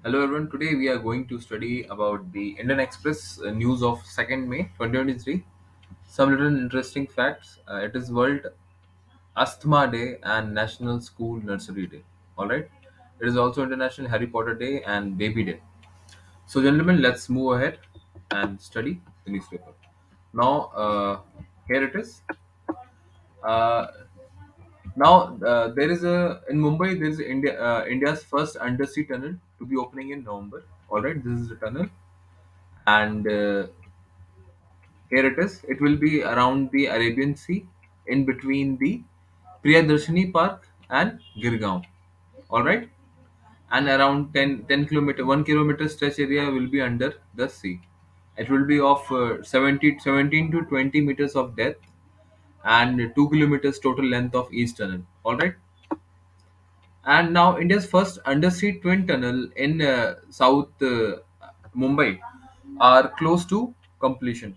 Hello everyone. Today we are going to study about the Indian Express news of 2nd May 2023. Some little interesting facts. It is World Asthma Day and National School Nursery Day. All right. It is also International Harry Potter Day and Baby Day. So, gentlemen, let's move ahead and study the newspaper. Now, here it is. Uh, now, there is a in Mumbai. There is India's first undersea tunnel to be opening in November. All right, this is the tunnel, and here it is. It will be around the Arabian Sea, in between the Priyadarshini Park and Girgaon. All right, and around 10 kilometer, 1 kilometer stretch area will be under the sea. It will be of 17 to 20 meters of depth and 2 kilometers total length of each tunnel. All right, and now India's first undersea twin tunnel in South Mumbai are close to completion.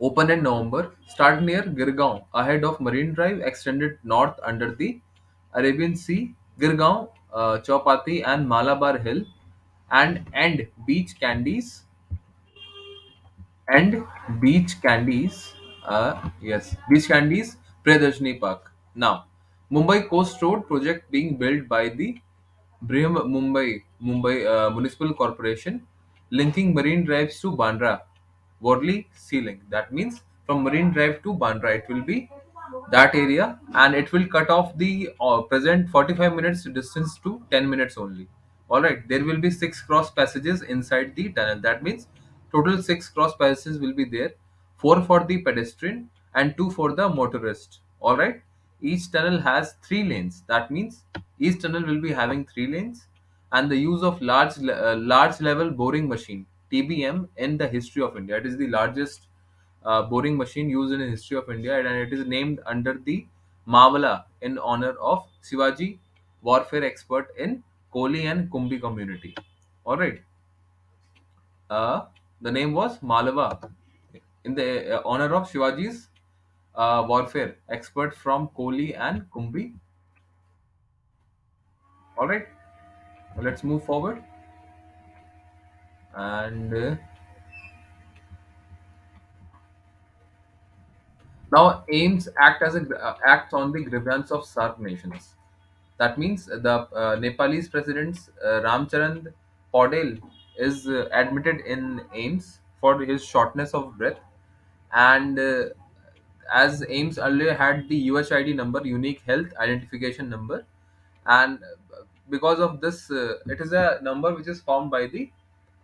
Open in November, start near Girgaon, ahead of Marine Drive, extended north under the Arabian Sea, Girgaon, Chowpatty, and Malabar Hill, and end beach candies. Beach candies, Priyadarshini Park. Now, Mumbai Coast Road project being built by the Brihm Mumbai Municipal Corporation, linking Marine Drives to Bandra, Worli Sea Link. That means from Marine Drive to Bandra, it will be that area, and it will cut off the present 45 minutes distance to 10 minutes only. All right, there will be six cross passages inside the tunnel. That means total six cross passages will be there, four for the pedestrian and two for the motorist. All right, each tunnel has three lanes. That means each tunnel will be having three lanes, and the use of large level boring machine (TBM) in the history of India. It is the largest boring machine used in the history of India, and it is named under the Mavala in honor of Shivaji, warfare expert in Koli and Kumbi community. All right, uh, the name was Malava in the honor of Shivaji's warfare expert from Koli and Kumbi. All right, let's move forward and. Now, aims act as acts on the grievance of SARC nations. That means the Nepalese president Ramcharan Paudel is admitted in AIMS for his shortness of breath, and as AIMS earlier had the UHID number, unique health identification number, and because of this, it is a number which is formed by the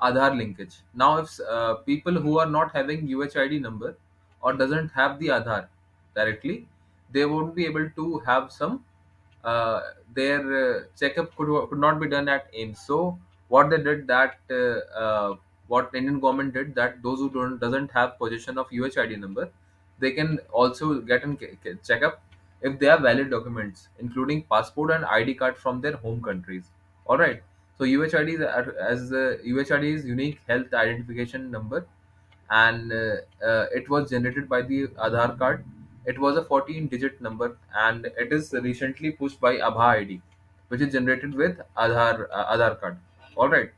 Aadhaar linkage. Now, if people who are not having UHID number or doesn't have the Aadhaar directly, they won't be able to have some their checkup could not be done at AIMS. So what they did that what Indian government did that those who don't doesn't have possession of UHID number, they can also get an checkup if they have valid documents, including passport and ID card from their home countries. All right. So UHID as the UHID is unique health identification number, and it was generated by the Aadhaar card. It was a 14-digit number, and it is recently pushed by Abha ID, which is generated with Aadhaar card. All right,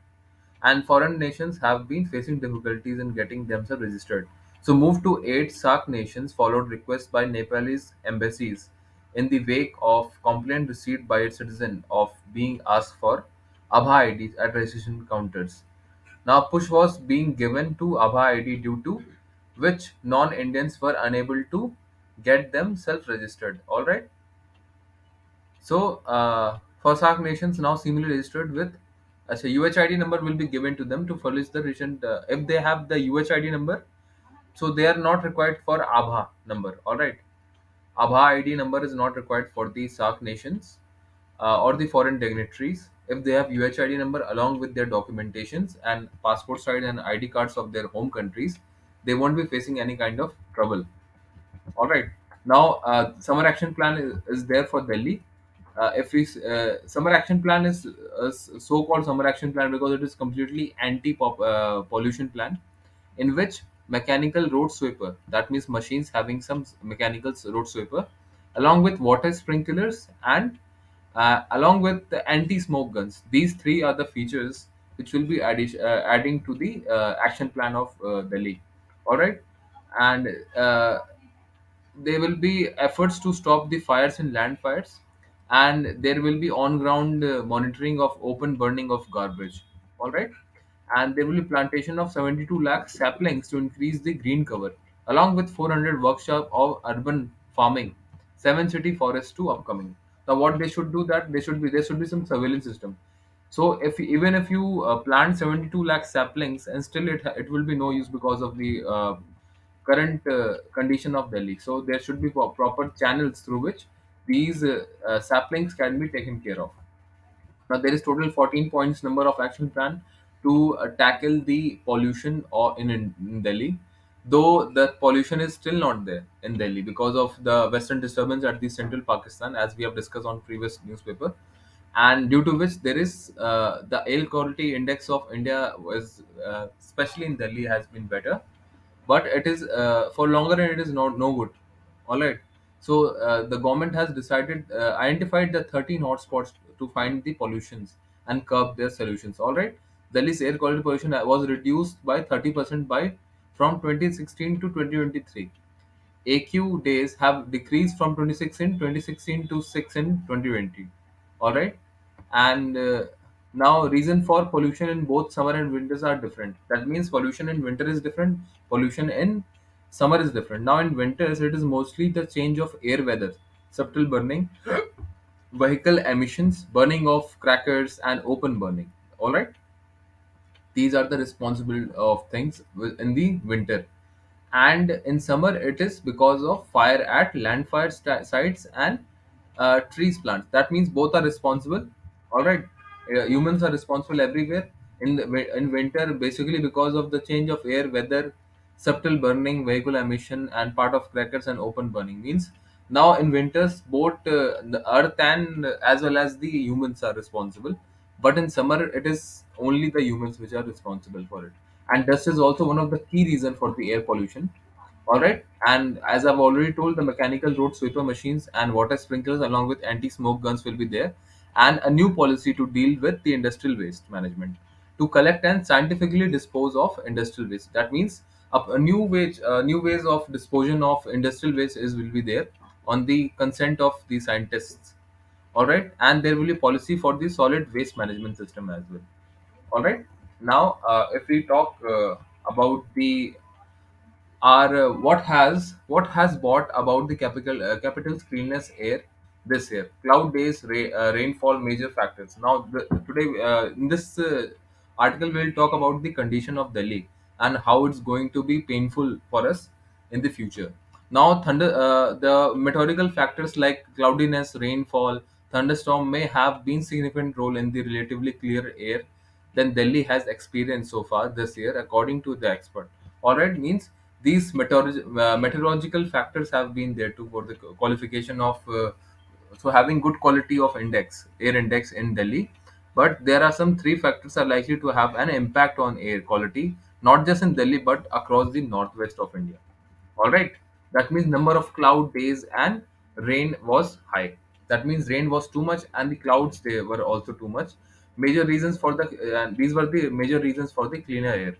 and foreign nations have been facing difficulties in getting themselves registered. So, move to eight SAARC nations followed requests by Nepalese embassies in the wake of complaint received by its citizen of being asked for Abha IDs at registration counters. Now, push was being given to Abha ID due to which non-Indians were unable to get themselves registered. All right. So, for SAARC nations now seemingly registered with as a UHID number will be given to them to furnish the recent if they have the UHID number, so they are not required for ABHA number. All right, ABHA ID number is not required for the SAARC nations or the foreign dignitaries if they have UHID number along with their documentations and passport size and ID cards of their home countries. They won't be facing any kind of trouble. All right. Now, summer action plan is there for Delhi. If we Summer action plan is so-called summer action plan because it is completely anti pollution plan, in which mechanical road sweeper, that means machines having some mechanical road sweeper, along with water sprinklers and along with the anti-smoke guns. These three are the features which will be adding to the action plan of Delhi. All right, and there will be efforts to stop the fires in land fires, and there will be on-ground monitoring of open burning of garbage. All right, and there will be plantation of 72 lakh saplings to increase the green cover, along with 400 workshop of urban farming, 7 city forests to upcoming. Now, what they should do, that there should be some surveillance system. So if even if you plant 72 lakh saplings, and still it will be no use because of the current condition of Delhi. So there should be proper channels through which these saplings can be taken care of. Now there is total 14 points number of action plan to tackle the pollution in Delhi. Though the pollution is still not there in Delhi because of the western disturbance at the central Pakistan, as we have discussed on previous newspaper, and due to which there is the air quality index of India was especially in Delhi has been better, but it is for longer and it is not no good. All right, so the government has decided identified the 13 hotspots to find the pollutions and curb their solutions. All right, Delhi's air quality pollution was reduced by 30% by from 2016 to 2023. AQ days have decreased from 26 in 2016 to 6 in 2020. All right, and now reason for pollution in both summer and winters are different. That means pollution in winter is different, pollution in summer is different. Now in winters it is mostly the change of air weather, subtle burning, vehicle emissions, burning of crackers, and open burning. All right, these are the responsible of things in the winter, and in summer it is because of fire at land fire sites and trees plants. That means both are responsible. All right, humans are responsible everywhere. In winter, basically because of the change of air weather, subtle burning, vehicle emission, and part of crackers and open burning means now in winters both the earth and as well as the humans are responsible, but in summer it is only the humans which are responsible for it. And dust is also one of the key reason for the air pollution. All right, and as I've already told, the mechanical road sweeper machines and water sprinklers along with anti-smoke guns will be there, and a new policy to deal with the industrial waste management, to collect and scientifically dispose of industrial waste. That means new ways of disposal of industrial waste is will be there on the consent of the scientists. All right, and there will be policy for the solid waste management system as well. All right, now if we talk about the are what has brought about the capital's cleanliness air this year. Cloud days, rainfall, major factors. Now today in this article we'll talk about the condition of Delhi and how it's going to be painful for us in the future. Now the meteorological factors like cloudiness, rainfall, thunderstorm may have been significant role in the relatively clear air than Delhi has experienced so far this year, according to the expert. All right, means these meteorological factors have been there too for the qualification of so having good quality of air index in Delhi. But there are some three factors are likely to have an impact on air quality, not just in Delhi but across the northwest of India. All right, that means number of cloud days and rain was high. That means rain was too much and the clouds they were also too much. Major reasons for the these were the major reasons for the cleaner air.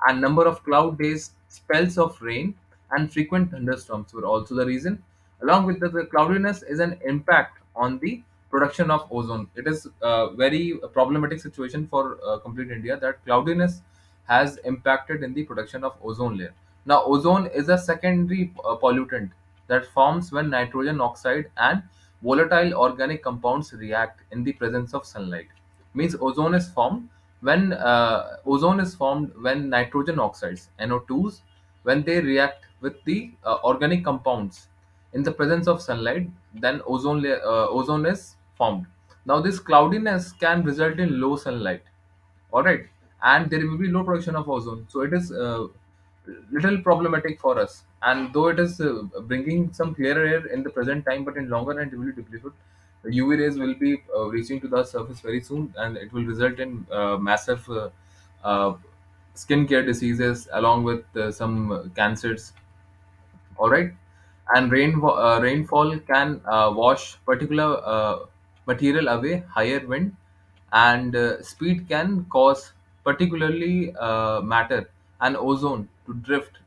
And number of cloud days, spells of rain, and frequent thunderstorms were also the reason. Along with the cloudiness is an impact on the production of ozone. It is a very problematic situation for complete India that cloudiness has impacted in the production of ozone layer. Now, ozone is a secondary pollutant that forms when nitrogen oxide and volatile organic compounds react in the presence of sunlight. Means ozone is formed when nitrogen oxides (NO2s) when they react with the organic compounds in the presence of sunlight. Then ozone is formed. Now, this cloudiness can result in low sunlight. All right, and there will be low production of ozone, so it is little problematic for us. And though it is bringing some clearer air in the present time, but in longer run it will be depleted. The UV rays will be reaching to the surface very soon, and it will result in massive uh, skin care diseases along with some cancers. All right, and rainfall can wash particular material away, higher wind, and speed can cause particularly matter and ozone to drift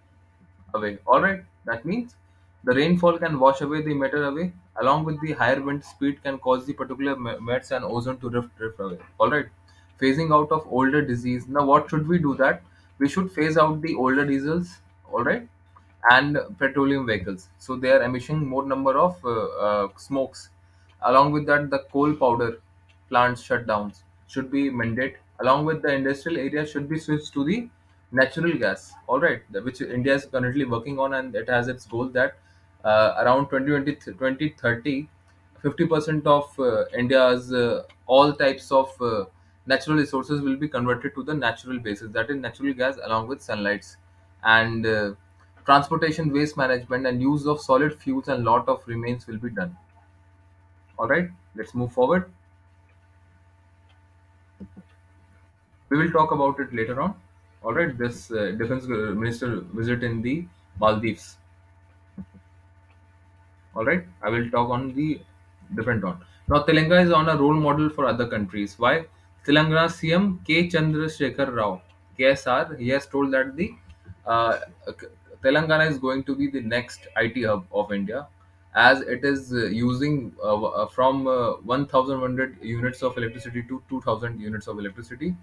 away. All right, that means the rainfall can wash away the matter away, along with the higher wind speed can cause the particular mets and ozone to drift away. All right, phasing out of older disease. Now, what should we do? That we should phase out the older diesels. All right, and petroleum vehicles. So they are emitting more number of smokes. Along with that, the coal powder plants shutdowns should be mandate. Along with the industrial area should be switched to the natural gas. All right, which India is currently working on, and it has its goal that around 2030, 50% of India's all types of natural resources will be converted to the natural basis, that is natural gas along with sunlights, and transportation waste management and use of solid fuels and lot of remains will be done. All right, let's move forward. We will talk about it later on. All right, this defense minister visit in the Maldives. All right, I will talk on the different one. Now, Telangana is on a role model for other countries. Why? Telangana CM K. Chandrasekhar Rao, KSR, he has told that the uh, Telangana is going to be the next IT hub of India, as it is using from 1,100 units of electricity to 2,000 units of electricity,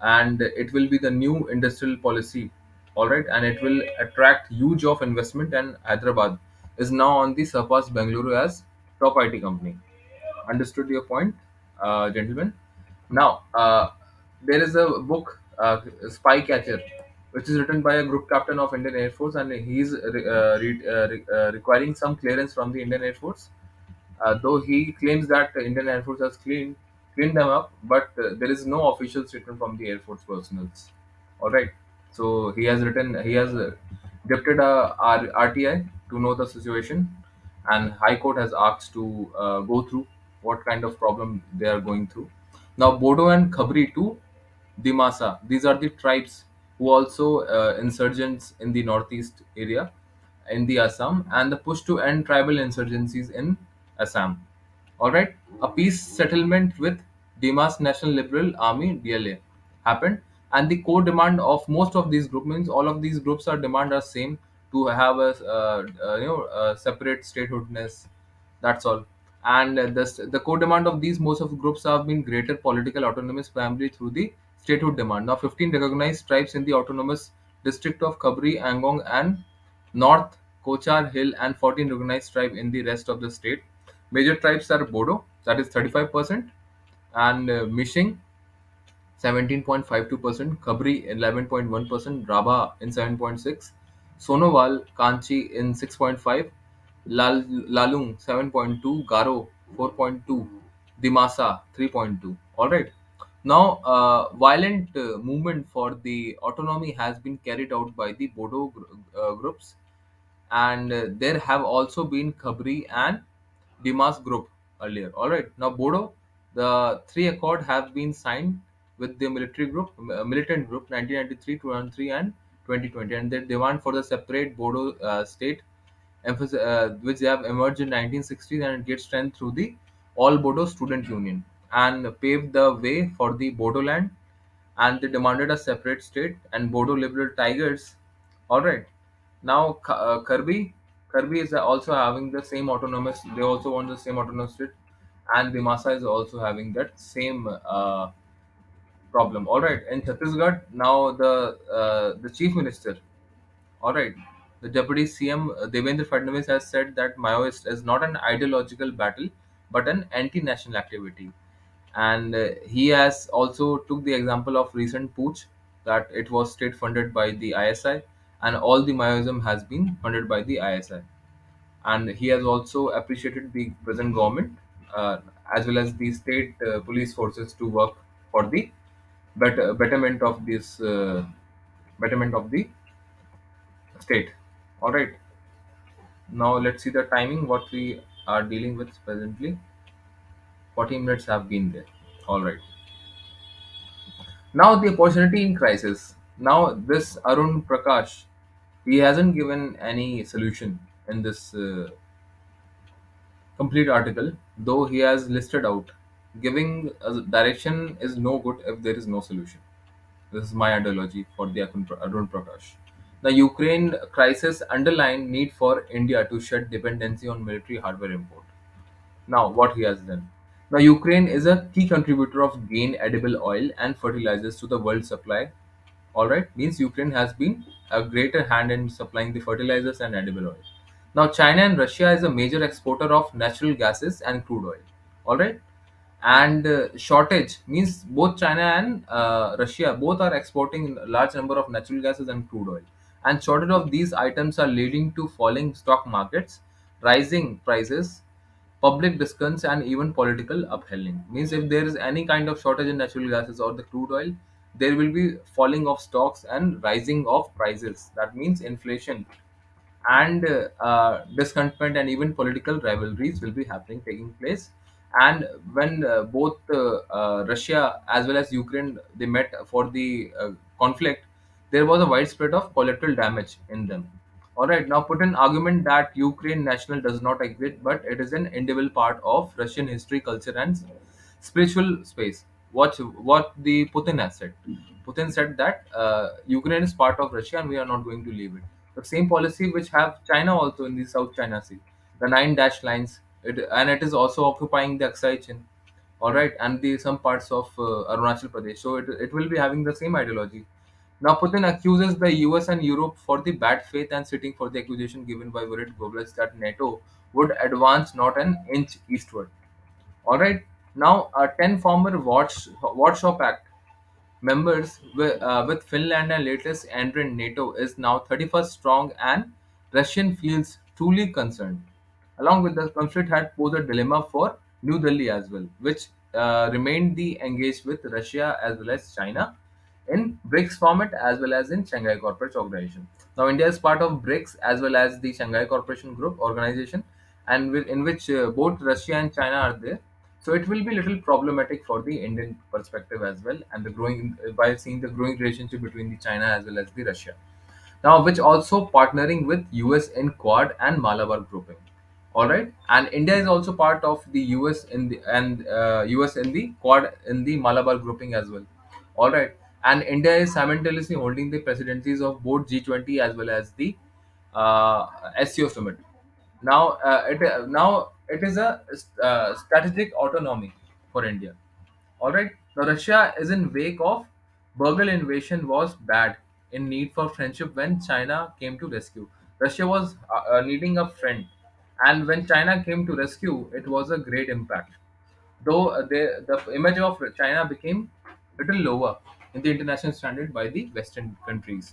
and it will be the new industrial policy. All right, and it will attract huge of investment, and Hyderabad is now on the surpass Bengaluru as top IT company. Understood your point, gentlemen? Now, there is a book, Spy Catcher, which is written by a group captain of Indian Air Force, and he is requiring some clearance from the Indian Air Force. Though he claims that the Indian Air Force has cleaned them up, but there is no official statement from the Air Force personnel. All right. So he has drafted a RTI to know the situation, and High Court has asked to go through what kind of problem they are going through. Now, Bodo and Khabri too, Dimasa. These are the tribes who also insurgents in the northeast area in the Assam, and the push to end tribal insurgencies in Assam. All right, a peace settlement with Dimas National Liberal Army (DLA) happened, and the core demand of most of these groups, means all of these groups are demand are same, to have a a separate statehoodness. That's all. And the core demand of these most of the groups have been greater political autonomous primarily through the statehood demand. Now, 15 recognized tribes in the autonomous district of Kabri, Angong, and North Kochar Hill, and 14 recognized tribe in the rest of the state. Major tribes are Bodo, that is 35%, and Mishing 17.52%, Khabri 11.1%, Rabha in 7.6, Sonowal, Kanchi in 6.5, Lalung 7.2, Garo 4.2, Dimasa 3.2. All right. Now, violent movement for the autonomy has been carried out by the Bodo groups, and there have also been Khabri and Dimas group earlier. All right. Now, Bodo, the three accord have been signed with the military group, militant group, 1993, 2003, and 2020, and their demand for the separate Bodo state, which they have emerged in 1960s, and it gets strength through the All Bodo Student Union, and paved the way for the Bodo land, and they demanded a separate state, and Bodo Liberal Tigers. All right. Now, Kirby is also having the same autonomous. They also want the same autonomous state, and the Masa is also having that same problem. All right. In Chhattisgarh, now the chief minister. All right. The deputy CM Devendra Fadnavis has said that Maoist is not an ideological battle, but an anti-national activity, and he has also took the example of recent pooch, that it was state funded by the ISI, and all the Maoism has been funded by the ISI, and he has also appreciated the present government, uh, as well as the state police forces to work for the betterment of the state. All right. Now let's see the timing what we are dealing with presently. 40 minutes have been there. All right. Now the opportunity in crisis. Now this Arun Prakash, he hasn't given any solution in this complete article, though he has listed out, giving a direction is no good if there is no solution. This is my ideology for the Arun Prakash. The Ukraine crisis underlined need for India to shed dependency on military hardware import. Now, what he has done. Now, Ukraine is a key contributor of grain, edible oil, and fertilizers to the world supply. All right, means Ukraine has been a greater hand in supplying the fertilizers and edible oil. Now, China and Russia is a major exporter of natural gases and crude oil. All right, and shortage means both China and Russia both are exporting a large number of natural gases and crude oil, and shortage of these items are leading to falling stock markets, rising prices, public discourse, and even political upheaval. Means if there is any kind of shortage in natural gases or the crude oil, there will be falling of stocks and rising of prices. That means inflation and discontentment and even political rivalries will be happening taking place. And when both Russia as well as Ukraine they met for the conflict, there was a widespread of collateral damage in them. All right, now put an argument that Ukraine national does not exist, but it is an individual part of Russian history, culture, and spiritual space. What the Putin has said. Putin said that Ukraine is part of Russia and we are not going to leave it. The same policy which have China also in the South China Sea, the nine dash lines, and it is also occupying the Aksai Chin, all right, and the some parts of Arunachal Pradesh. So it will be having the same ideology. Now Putin accuses the US and Europe for the bad faith and sitting for the accusation given by Vorit Goebbels that NATO would advance not an inch eastward. All right. Now, 10 former Warsaw Pact members with Finland and latest entrant NATO is now 31st strong, and Russian feels truly concerned. Along with the conflict had posed a dilemma for New Delhi as well, which remained the engaged with Russia as well as China in BRICS format as well as in Shanghai Cooperation Organization. Now, India is part of BRICS as well as the Shanghai Cooperation Group organization, and in which both Russia and China are there. So it will be little problematic for the Indian perspective as well, and the growing by seeing the growing relationship between the China as well as the Russia. Now, which also partnering with US in Quad and Malabar grouping. All right, and India is also part of the US in the and US in the Quad in the Malabar grouping as well. All right, and India is simultaneously holding the presidencies of both G20 as well as the SCO summit. Now it is a strategic autonomy for India. All right. Now Russia is in wake of Burgle invasion was bad in need for friendship when China came to rescue. Russia was needing a friend, and when China came to rescue, it was a great impact. Though the image of China became little lower in the international standard by the Western countries.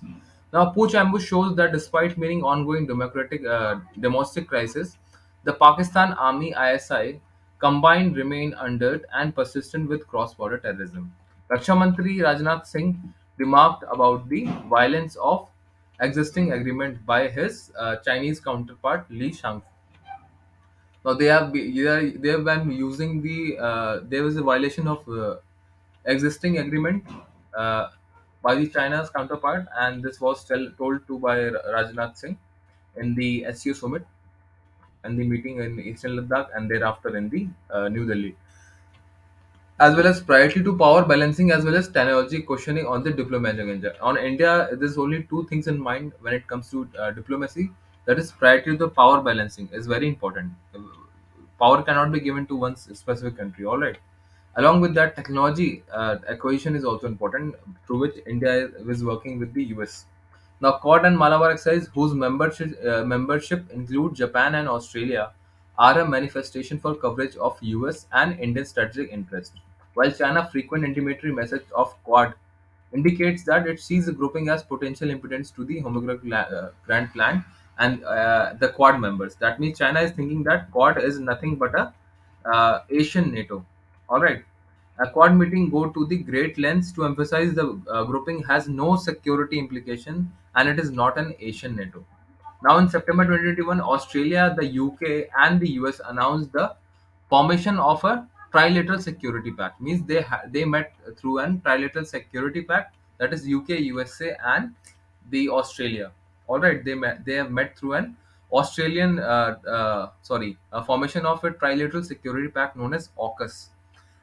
Now, Pooch ambush shows that despite meeting ongoing domestic crisis, the Pakistan Army ISI combined remain under and persistent with cross-border terrorism. Raksha Mantri Rajnath Singh remarked about the violence of existing agreement by his Chinese counterpart Li Shang. Now they have been using the there was a violation of existing agreement uh, by the China's counterpart, and this was told to by Rajnath Singh in the SCO summit and the meeting in Eastern Ladakh, and thereafter in the New Delhi, as well as priority to power balancing as well as technology questioning on the diplomatic agenda. On India, there's only two things in mind when it comes to diplomacy. That is priority to the power balancing is very important. Power cannot be given to one specific country. All right. Along with that, technology acquisition is also important, through which India is working with the US. Now, Quad and Malabar exercise, whose membership include Japan and Australia, are a manifestation for coverage of US and Indian strategic interest. While China frequent intimatory message of Quad indicates that it sees the grouping as potential impedance to the Grand Plan and the Quad members. That means China is thinking that Quad is nothing but a Asian NATO. All right. A Quad meeting go to the great lengths to emphasize the grouping has no security implication and it is not an Asian NATO. Now, in September 2021, Australia, the UK, and the US announced the formation of a trilateral security pact. Means they met through an trilateral security pact, that is UK, USA, and the Australia. All right, they have met through an a formation of a trilateral security pact known as AUKUS,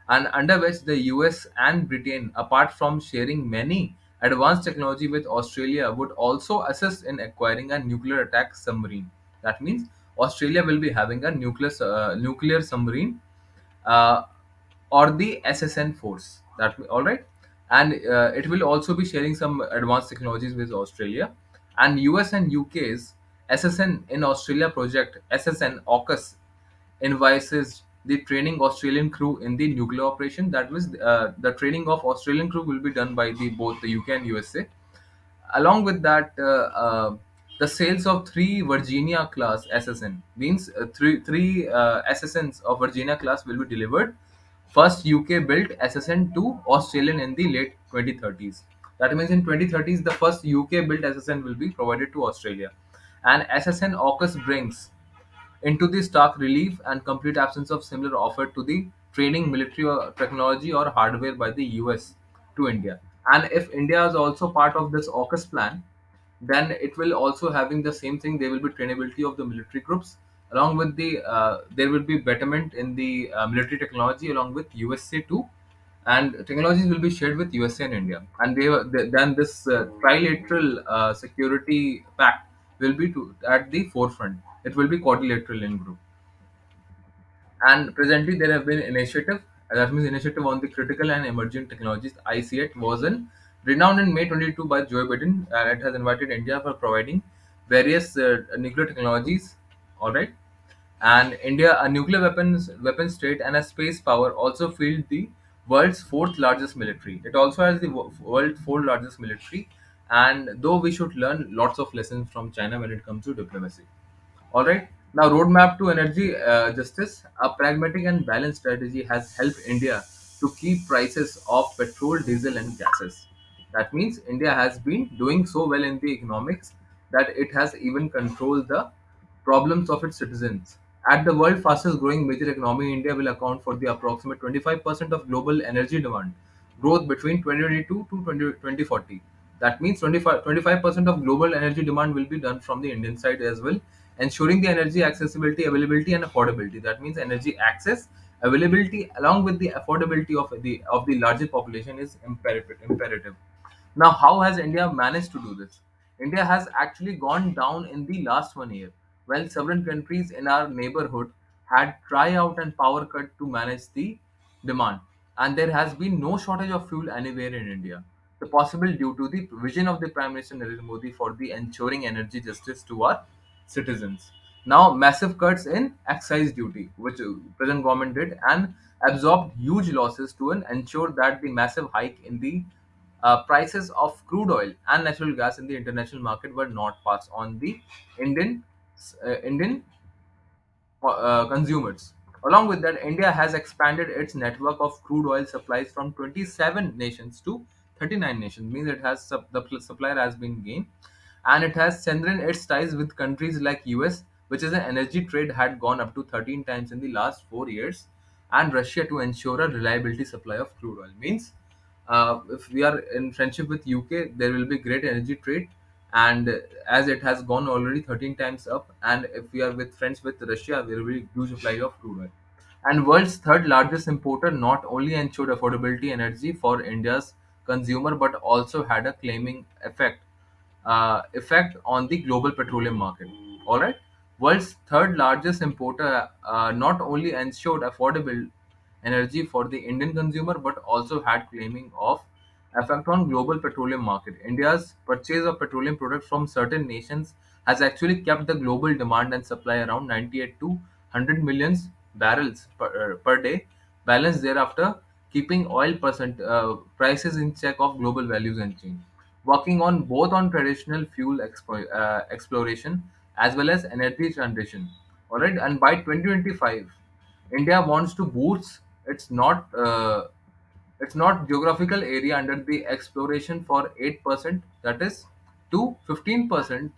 and under which the US and Britain, apart from sharing many advanced technology with Australia, would also assist in acquiring a nuclear attack submarine. That means Australia will be having a nuclear submarine, uh, or the SSN force. All right, and it will also be sharing some advanced technologies with Australia, and US and UK's SSN in Australia project SSN AUKUS envises the training Australian crew in the nuclear operation. That was the training of Australian crew will be done by the both the UK and USA. Along with that, the sales of three Virginia class SSN means three SSNs of Virginia class will be delivered. First UK built SSN to Australian in the late 2030s. That means in 2030s, the first UK built SSN will be provided to Australia. And SSN AUKUS brings into the stark relief and complete absence of similar offer to the training military or technology or hardware by the US to India. And if India is also part of this AUKUS plan, then it will also having the same thing. There will be trainability of the military groups, along with the there will be betterment in the military technology along with USA too, and technologies will be shared with USA and India. And then this trilateral security pact will be at the forefront. It will be quadrilateral in group. And presently, there have been initiative, that means initiative on the critical and emerging technologies. ICET was in renowned in May 22 by Joe Biden, and it has invited India for providing various nuclear technologies. All right, and India, a nuclear weapon state and a space power, also field the world's fourth largest military. It also has the world's fourth largest military, and though we should learn lots of lessons from China when it comes to diplomacy. All right. Now, roadmap to energy justice. A pragmatic and balanced strategy has helped India to keep prices of petrol, diesel, and gases. That means India has been doing so well in the economics that it has even controlled the problems of its citizens. At the world fastest growing major economy, India will account for the approximate 25% of global energy demand growth between 2022 to 2040. That means 25% of global energy demand will be done from the Indian side as well, ensuring the energy accessibility, availability, and affordability. That means energy access, availability, along with the affordability of the larger population is imperative. Now, how has India managed to do this? India has actually gone down in the last 1 year, while several countries in our neighborhood had try out and power cut to manage the demand, and there has been no shortage of fuel anywhere in India. The possible due to the vision of the Prime Minister Narendra Modi for the ensuring energy justice to our citizens. Now, massive cuts in excise duty, which present government did, and absorbed huge losses to ensure that the massive hike in the prices of crude oil and natural gas in the international market were not passed on the Indian Indian consumers. Along with that, India has expanded its network of crude oil supplies from 27 nations to 39 nations. Means it has supplier has been gained, and it has strengthened its ties with countries like US, which is an energy trade had gone up to 13 times in the last 4 years, and Russia to ensure a reliability supply of crude oil. Means if we are in friendship with UK, there will be great energy trade, and as it has gone already 13 times up, and if we are with friends with Russia, there will be huge supply of crude oil. And world's third largest importer not only ensured affordability energy for India's consumer but also had a claiming effect on the global petroleum market. All right, world's third largest importer not only ensured affordable energy for the Indian consumer but also had claiming of effect on global petroleum market. India's purchase of petroleum products from certain nations has actually kept the global demand and supply around 98 to 100 millions barrels per day, balanced thereafter, keeping oil prices in check of global values and change. Working on both on traditional fuel exploration as well as energy transition. All right, and by 2025, India wants to boost its not geographical area under the exploration for 8%, that is to 15%,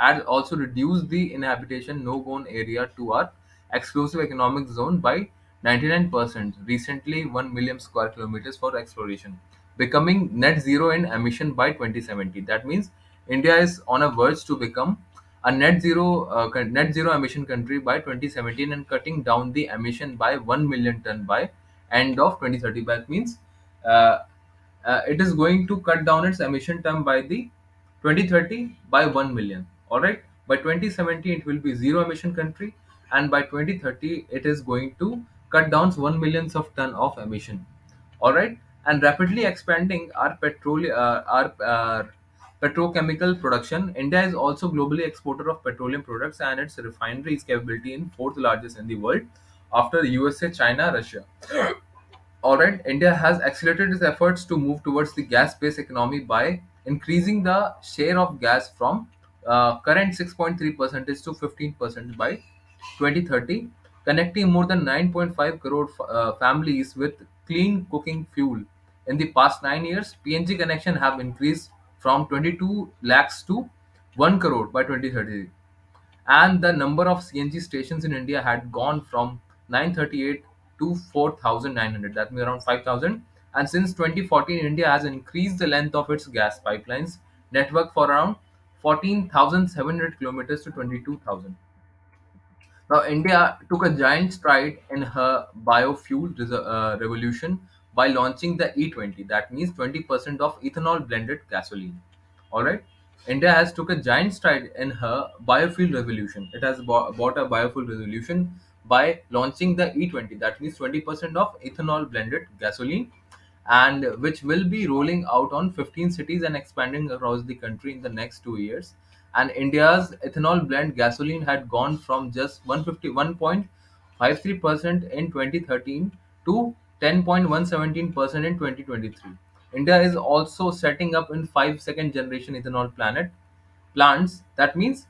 and also reduce the inhabitation no-go area to our exclusive economic zone by 99%, recently 1 million square kilometers for exploration, becoming net zero in emission by 2070. That means India is on a verge to become a net zero emission country by 2017 and cutting down the emission by 1 million ton by end of 2030. That means uh, it is going to cut down its emission term by the 2030 by 1 million. All right, by 2017 it will be zero emission country, and by 2030 it is going to cut down 1 millions of ton of emission. All right, and rapidly expanding our petrochemical production. India is also globally exporter of petroleum products, and its refineries capability in fourth largest in the world after USA, China, Russia. All right, India has accelerated its efforts to move towards the gas-based economy by increasing the share of gas from current 6.3% to 15% by 2030, connecting more than 9.5 crore families with clean cooking fuel. In the past 9 years, PNG connection have increased from 22 lakhs to 1 crore by 2030, and the number of CNG stations in India had gone from 938 to 4,900. That means around 5,000. And since 2014, India has increased the length of its gas pipelines network for around 14,700 kilometers to 22,000. Now, India took a giant stride in her biofuel revolution by launching the E20. That means 20% of ethanol blended gasoline. All right. India has took a giant stride in her biofuel revolution. It has bought a biofuel revolution by launching the E20. That means 20% of ethanol blended gasoline, and which will be rolling out on 15 cities and expanding across the country in the next 2 years. And India's ethanol blend gasoline had gone from just 151.53% in 2013 to 10.117% in 2023. India is also setting up in 5 second generation ethanol plants. That means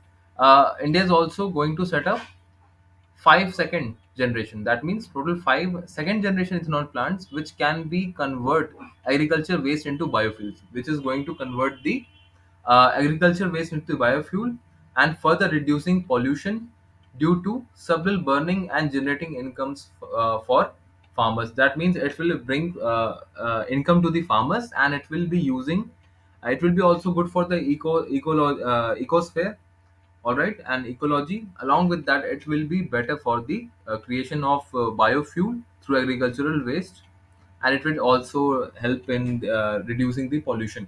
India is also going to set up 5 second generation. That means total 5 second generation ethanol plants, which can be convert agriculture waste into biofuels, which is going to convert the agriculture waste into biofuel and further reducing pollution due to stubble burning and generating incomes for farmers. That means it will bring income to the farmers, and it will be using. It will be also good for the ecosphere, all right, and ecology. Along with that, it will be better for the creation of biofuel through agricultural waste, and it will also help in reducing the pollution.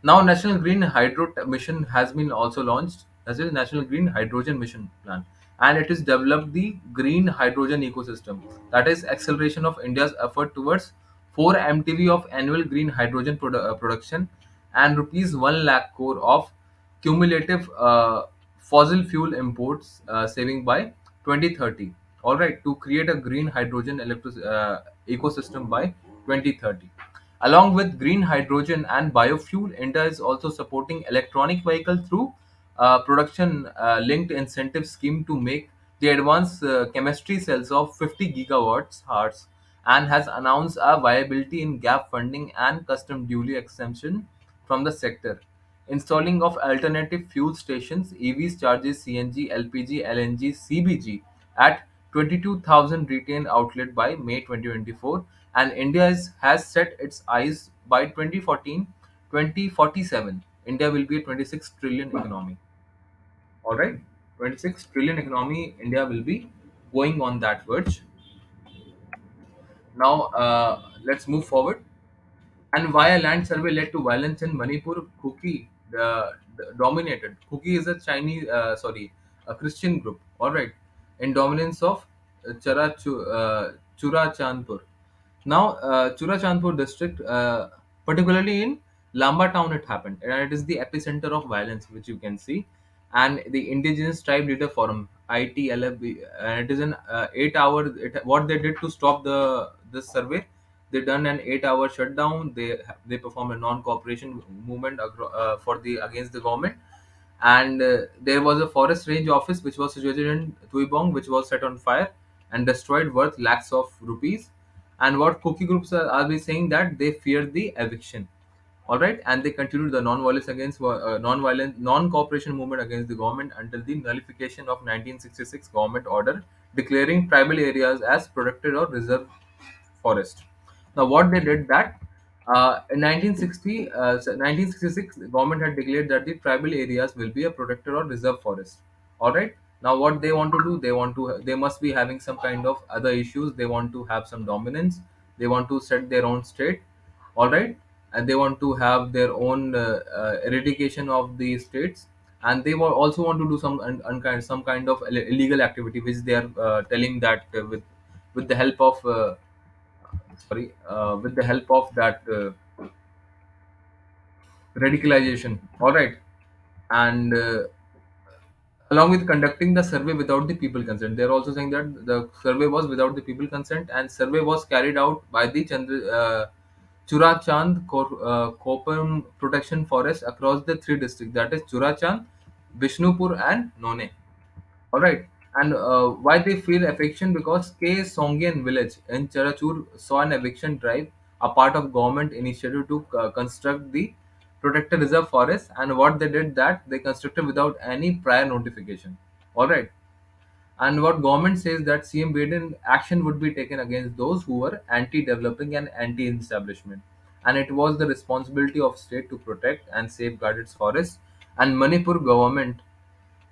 Now, National Green Hydro Mission has been also launched. That is National Green Hydrogen Mission Plan, and it is developed the green hydrogen ecosystem. That is acceleration of India's effort towards 4 MTV of annual green hydrogen production and rupees 1 lakh crore of cumulative fossil fuel imports saving by 2030. All right, to create a green hydrogen ecosystem by 2030. Along with green hydrogen and biofuel, India is also supporting electronic vehicle through production linked incentive scheme to make the advanced chemistry cells of 50 gigawatts hours, and has announced a viability in gap funding and custom duty exemption from the sector. Installing of alternative fuel stations, EVs charges CNG, LPG, LNG, CBG at 22,000 retail outlet by May 2024, and India has set its eyes by 2014 2047. India will be a 26 trillion economy. All right, 26 trillion economy. India will be going on that verge. Now, let's move forward. And why a land survey led to violence in Manipur? Kuki dominated. Kuki is a a Christian group. All right, in dominance of Churachandpur. Now, Churachandpur district, particularly in Lamba town, it happened, and it is the epicenter of violence, which you can see. And the Indigenous Tribe Leader Forum (ITLFB), and it is an 8 hour. What they did to stop this survey, they done an 8 hour shutdown. They performed a non-cooperation movement for the against the government, and there was a forest range office which was situated in Tuibong, which was set on fire and destroyed, worth lakhs of rupees. And what cookie groups are we saying that they fear the eviction. All right, and they continued the non-violence against non-violent non-cooperation movement against the government until the nullification of 1966 government order declaring tribal areas as protected or reserved forest. Now, what they did that In 1966, the government had declared that the tribal areas will be a protected or reserve forest. All right. Now, what they want to do, they must be having some kind of other issues. They want to have some dominance. They want to set their own state. All right, and they want to have their own eradication of the states, and they also want to do some kind of illegal activity, which they are telling that with the help of with the help of that radicalization. All right, and along with conducting the survey without the people consent, they are also saying that the survey was without the people consent, and survey was carried out by the Churachand Koppam Protection Forest across the three districts, that is Churachand, Bishnupur, and None. All right. And why they feel eviction? Because K. Songyan village in Charachur saw an eviction drive, a part of government initiative to construct the protected reserve forest. And what they did, that they constructed without any prior notification. All right. And what government says, that CM Biden action would be taken against those who were anti-developing and anti-establishment, and it was the responsibility of state to protect and safeguard its forests. And Manipur government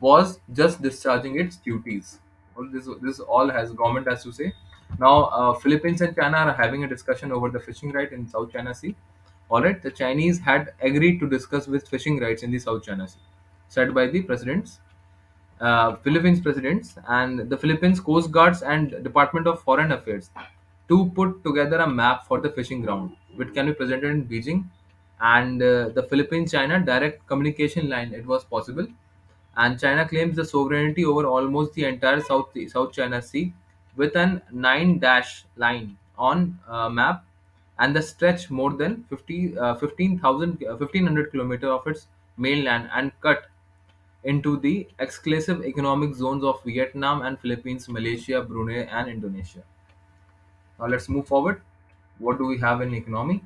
was just discharging its duties. Well, this all has government has to say. Now, Philippines and China are having a discussion over the fishing right in South China Sea. All right, the Chinese had agreed to discuss with fishing rights in the South China Sea, said by the presidents, Philippines presidents, and the Philippines Coast Guards and Department of Foreign Affairs to put together a map for the fishing ground, which can be presented in Beijing, and the Philippines China direct communication line. It was possible, and China claims the sovereignty over almost the entire South China Sea with an 9 dash line on map, and the stretch more than 1500 kilometer of its mainland and cut into the exclusive economic zones of Vietnam and Philippines, Malaysia, Brunei, and Indonesia. Now let's move forward. What do we have in economy?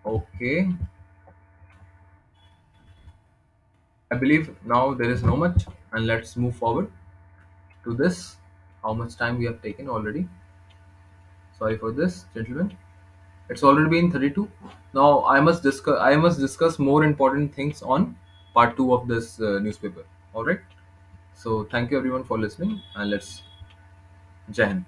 Okay, I believe now there is no much, and let's move forward to this. How much time we have taken already? Sorry for this, gentlemen. It's already been 32. Now I must discuss more important things on part two of this newspaper. All right. So thank you everyone for listening, and let's Jai Hind.